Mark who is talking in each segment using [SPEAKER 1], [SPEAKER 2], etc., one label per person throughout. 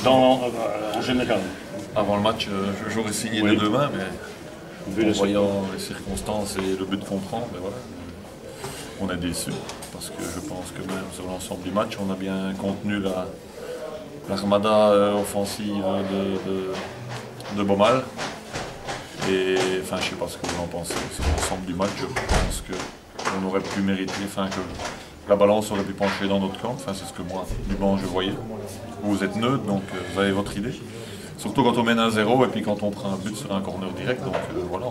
[SPEAKER 1] En général.
[SPEAKER 2] Avant le match, j'aurais signé de deux mains, mais en voyant les circonstances et le but qu'on prend, ben voilà, on est déçus. Parce que je pense que même sur l'ensemble du match, on a bien contenu l'armada offensive de Beaumal. Et enfin, je ne sais pas ce que vous en pensez. Sur l'ensemble du match, je pense qu'on aurait pu mériter, enfin que la balance aurait pu pencher dans notre camp. Enfin, c'est ce que moi, du banc, je voyais. Vous êtes neutre, donc vous avez votre idée. Surtout quand on mène 1-0 et puis quand on prend un but sur un corner direct. Donc voilà,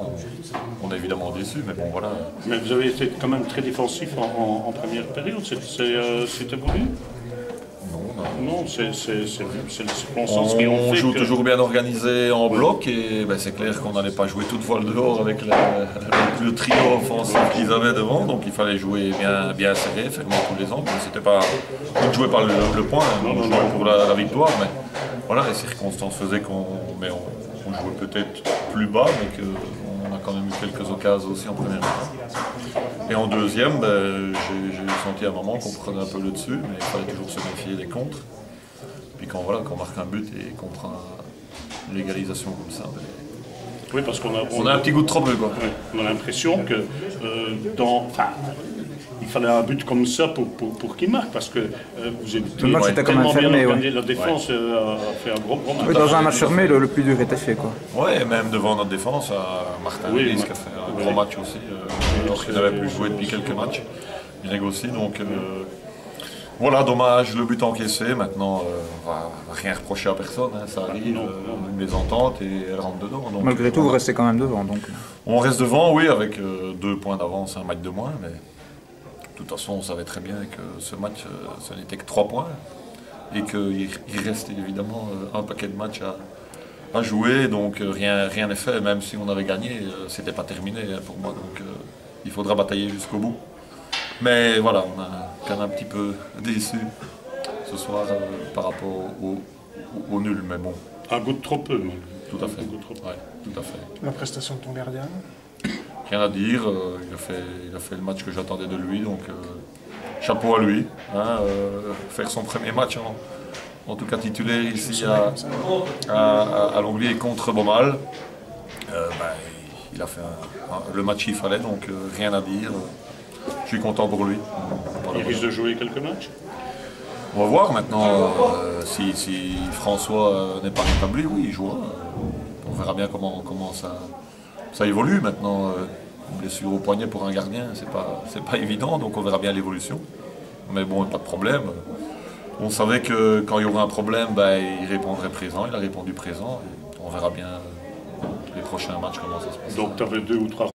[SPEAKER 2] on est évidemment déçus, mais bon voilà.
[SPEAKER 1] Mais vous avez été quand même très défensif en première période. C'était voulu? Non, c'est les circonstances qui ont fait.
[SPEAKER 2] On joue toujours bien organisé en bloc et ben, c'est clair qu'on n'allait pas jouer toute voile dehors avec le trio offensif qu'ils avaient devant, donc il fallait jouer bien serré, fermer tous les angles. C'était pas, on ne jouait pas le point, on jouait pour la victoire, mais voilà, les circonstances faisaient qu'on jouait peut-être plus bas, mais qu'on a quand même eu quelques occasions aussi en première mi-temps. Et en deuxième, ben, j'ai senti à un moment qu'on prenait un peu le dessus, mais il fallait toujours se méfier des contres. Puis quand on marque un but et qu'on prend l'égalisation comme ça, ben,
[SPEAKER 1] oui, parce qu'on
[SPEAKER 2] a un petit goût de trop peu, quoi.
[SPEAKER 1] Oui, on a l'impression que il fallait un but comme ça pour qu'il marque, parce que vous êtes tellement bien organisé. La défense a fait un gros match.
[SPEAKER 3] Oui, dans un match fermé, le plus dur était fait, quoi.
[SPEAKER 2] Oui, même devant notre défense, Martin Willis qui a fait un gros match aussi, alors qu'il n'avait plus joué depuis quelques matchs. Il négocie, donc voilà, dommage, le but encaissé. Maintenant, on va rien reprocher à personne, hein, ça arrive, une mésentente et elle rentre dedans. Donc,
[SPEAKER 3] malgré tout, vous restez quand même devant, donc.
[SPEAKER 2] On reste devant, oui, avec 2 points d'avance, un match de moins, mais de toute façon, on savait très bien que ce match, ce n'était que 3 points et qu'il restait évidemment un paquet de matchs à jouer, donc rien n'est fait. Même si on avait gagné, c'était pas terminé pour moi, donc il faudra batailler jusqu'au bout. Mais voilà, on a quand même un petit peu déçu ce soir par rapport au nul, mais bon.
[SPEAKER 1] Un goût de trop peu.
[SPEAKER 2] Tout à fait. Ouais, tout à fait.
[SPEAKER 4] La prestation de ton gardien?
[SPEAKER 2] Rien à dire, il a fait le match que j'attendais de lui, donc chapeau à lui. Hein, faire son premier match, en tout cas titulaire ici à Longwy contre Beaumal. Il a fait le match qu'il fallait, donc rien à dire. Je suis content pour lui.
[SPEAKER 1] Il risque de jouer quelques matchs?
[SPEAKER 2] On va voir maintenant si François n'est pas rétabli, oui, il jouera. On verra bien comment ça évolue maintenant. Une blessure au poignet pour un gardien, c'est pas évident, donc on verra bien l'évolution. Mais bon, pas de problème. On savait que quand il y aurait un problème, il répondrait présent, il a répondu présent. Et on verra bien les prochains matchs comment ça se passe.
[SPEAKER 1] Donc tu avais 2 ou 3